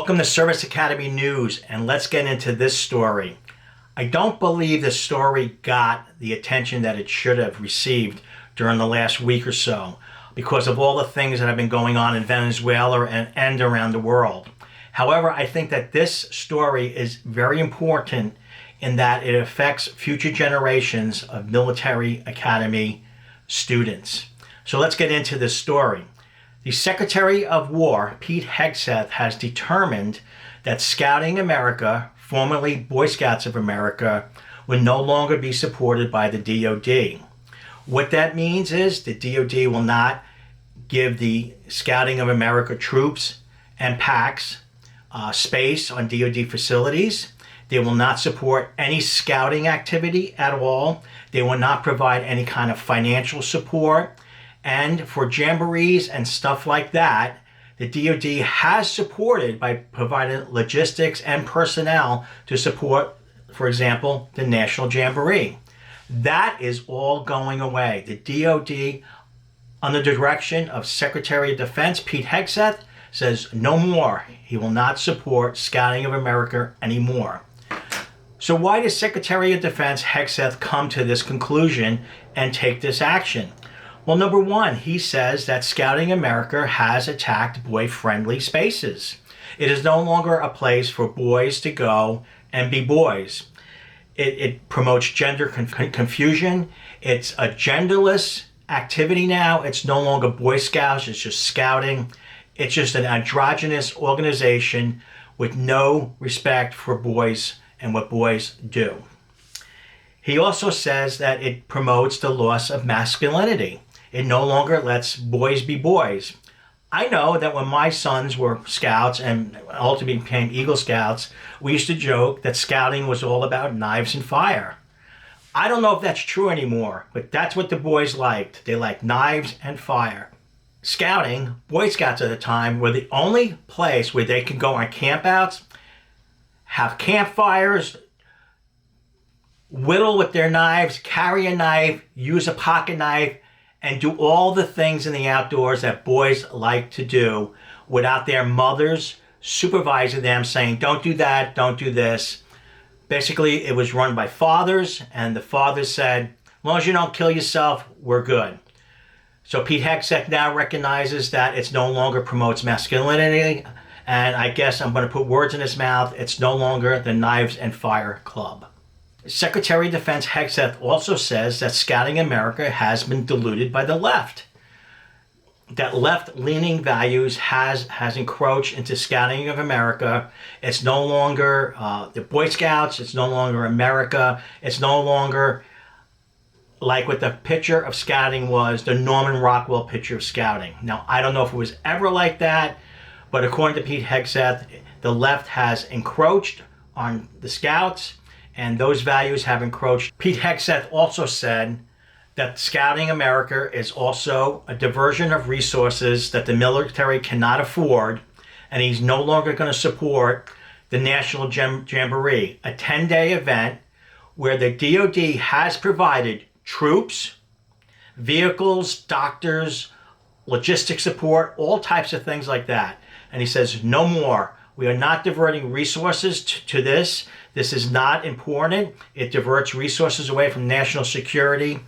Welcome to Service Academy News, and let's get into this story. I don't believe this story got the attention that it should have received during the last week or so because of all the things that have been going on in Venezuela and around the world. However, I think that this story is very important in that it affects future generations of military academy students. So let's get into this story. The Secretary of War, Pete Hegseth, has determined that Scouting America, formerly Boy Scouts of America, will no longer be supported by the DoD. What that means is the DoD will not give the Scouting of America troops and PACs space on DoD facilities. They will not support any scouting activity at all. They will not provide any kind of financial support. And for jamborees and stuff like that, the DoD has supported by providing logistics and personnel to support, for example, the National Jamboree. That is all going away. The DoD, under the direction of Secretary of Defense Pete Hegseth, says no more. He will not support Scouting of America anymore. So why does Secretary of Defense Hegseth come to this conclusion and take this action? Well, number one, he says that Scouting America has attacked boy-friendly spaces. It is no longer a place for boys to go and be boys. It promotes gender confusion. It's a genderless activity now. It's no longer Boy Scouts, it's just scouting. It's just an androgynous organization with no respect for boys and what boys do. He also says that it promotes the loss of masculinity. It no longer lets boys be boys. I know that when my sons were scouts and ultimately became Eagle Scouts, we used to joke that scouting was all about knives and fire. I don't know if that's true anymore, but that's what the boys liked. They liked knives and fire. Scouting, Boy Scouts at the time, were the only place where they could go on campouts, have campfires, whittle with their knives, carry a knife, use a pocket knife, and do all the things in the outdoors that boys like to do without their mothers supervising them, saying, don't do that, don't do this. Basically, it was run by fathers, and the fathers said, as long as you don't kill yourself, we're good. So Pete Hegseth now recognizes that it no longer promotes masculinity, and I guess I'm going to put words in his mouth. It's no longer the Knives and Fire Club. Secretary of Defense Hegseth also says that Scouting America has been diluted by the left. That left-leaning values has encroached into Scouting of America. It's no longer the Boy Scouts. It's no longer America. It's no longer like what the picture of scouting was, the Norman Rockwell picture of scouting. Now, I don't know if it was ever like that, but according to Pete Hegseth, the left has encroached on the Scouts, and those values have encroached. Pete Hegseth also said that Scouting America is also a diversion of resources that the military cannot afford, and he's no longer going to support the National Jamboree, a 10-day event where the DoD has provided troops, vehicles, doctors, logistic support, all types of things like that. And he says, no more. We are not diverting resources to this. This is not important. It diverts resources away from national security.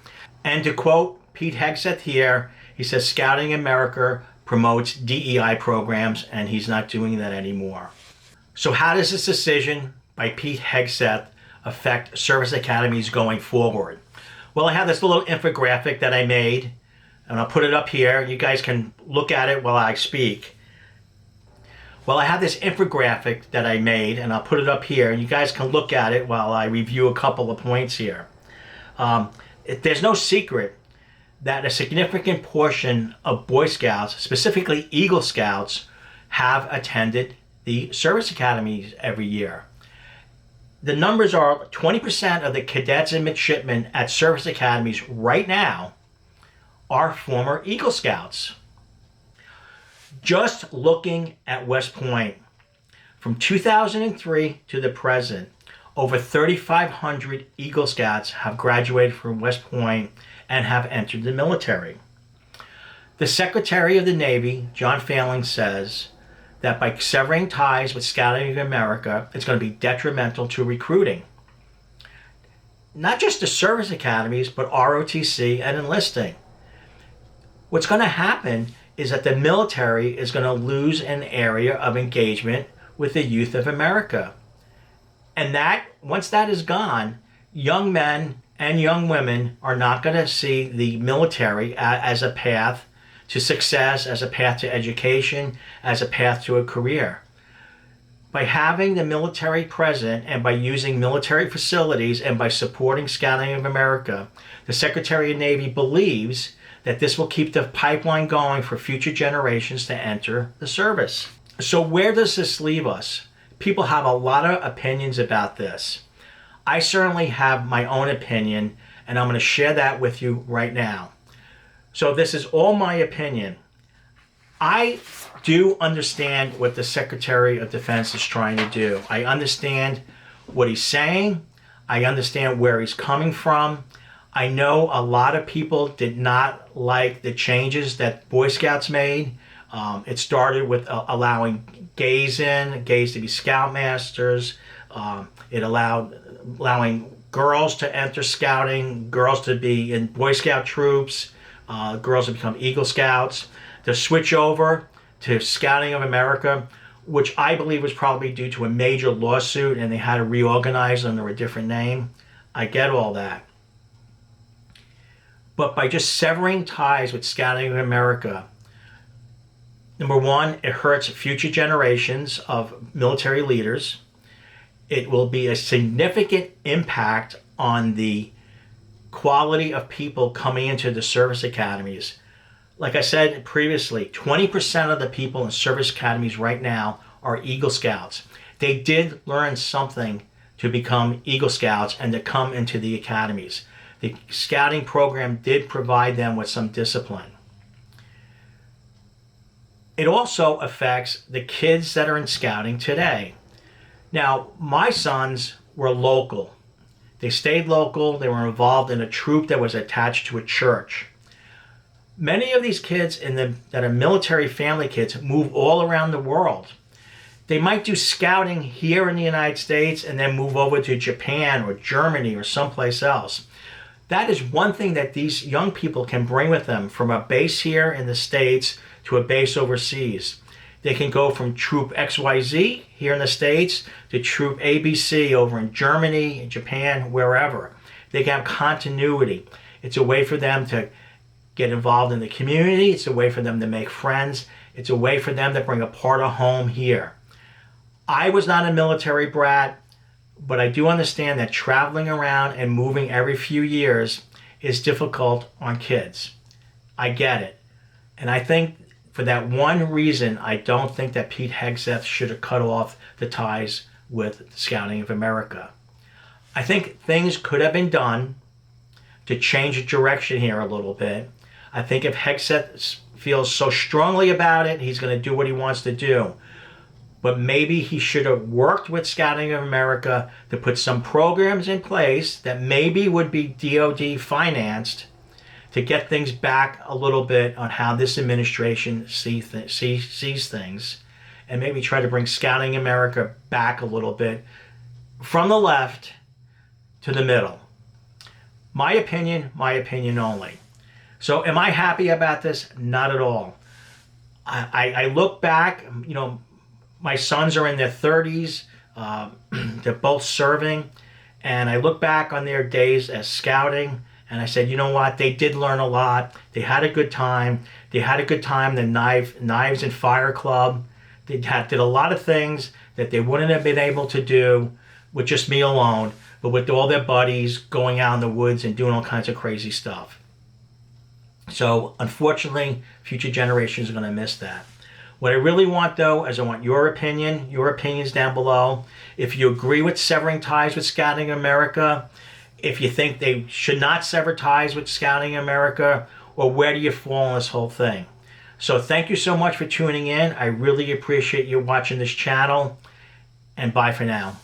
And to quote Pete Hegseth here, he says Scouting America promotes DEI programs, and he's not doing that anymore. So how does this decision by Pete Hegseth affect service academies going forward? Well, I have this little infographic that I made, and I'll put it up here. You guys can look at it while I speak. Well, I have this infographic that I made, and I'll put it up here, and you guys can look at it while I review a couple of points here. There's no secret that a significant portion of Boy Scouts, specifically Eagle Scouts, have attended the service academies every year. The numbers are 20% of the cadets and midshipmen at service academies right now are former Eagle Scouts. Just looking at West Point, from 2003 to the present, over 3,500 Eagle Scouts have graduated from West Point and have entered the military. The Secretary of the Navy, John Phelan, says that by severing ties with Scouting of America, it's going to be detrimental to recruiting. Not just the service academies, but ROTC and enlisting. What's going to happen is that the military is going to lose an area of engagement with the youth of America. And that, once that is gone, young men and young women are not going to see the military as a path to success, as a path to education, as a path to a career. By having the military present and by using military facilities and by supporting Scouting of America, the Secretary of Navy believes that this will keep the pipeline going for future generations to enter the service. So where does this leave us? People have a lot of opinions about this. I certainly have my own opinion, and I'm going to share that with you right now. So this is all my opinion. I do understand what the Secretary of Defense is trying to do. I understand what he's saying. I understand where he's coming from. I know a lot of people did not like the changes that Boy Scouts made. It started with allowing gays to be scoutmasters. It allowing girls to enter scouting, girls to be in Boy Scout troops, girls to become Eagle Scouts. The switch over to Scouting of America, which I believe was probably due to a major lawsuit and they had to reorganize under a different name. I get all that. But by just severing ties with Scouting of America, number one, it hurts future generations of military leaders. It will be a significant impact on the quality of people coming into the service academies. Like I said previously, 20% of the people in service academies right now are Eagle Scouts. They did learn something to become Eagle Scouts and to come into the academies. The scouting program did provide them with some discipline. It also affects the kids that are in scouting today. Now, my sons were local. They stayed local. They were involved in a troop that was attached to a church. Many of these kids that are military family kids move all around the world. They might do scouting here in the United States and then move over to Japan or Germany or someplace else. That is one thing that these young people can bring with them from a base here in the States to a base overseas. They can go from Troop XYZ here in the States to Troop ABC over in Germany, Japan, wherever. They can have continuity. It's a way for them to get involved in the community. It's a way for them to make friends. It's a way for them to bring a part of home here. I was not a military brat, but I do understand that traveling around and moving every few years is difficult on kids. I get it. And I think for that one reason, I don't think that Pete Hegseth should have cut off the ties with Scouting of America. I think things could have been done to change the direction here a little bit. I think if Hegseth feels so strongly about it, he's going to do what he wants to do. But maybe he should have worked with Scouting of America to put some programs in place that maybe would be DOD financed to get things back a little bit on how this administration sees things, and maybe try to bring Scouting America back a little bit from the left to the middle. My opinion only. So am I happy about this? Not at all. I look back, my sons are in their 30s. They're both serving. And I look back on their days as scouting, and I said, you know what? They did learn a lot. They had a good time. They had a good time in the Knives and Fire Club. They did a lot of things that they wouldn't have been able to do with just me alone, but with all their buddies going out in the woods and doing all kinds of crazy stuff. So unfortunately, future generations are going to miss that. What I really want, though, is I want your opinions down below. If you agree with severing ties with Scouting America, if you think they should not sever ties with Scouting America, or where do you fall in this whole thing? So thank you so much for tuning in. I really appreciate you watching this channel, and bye for now.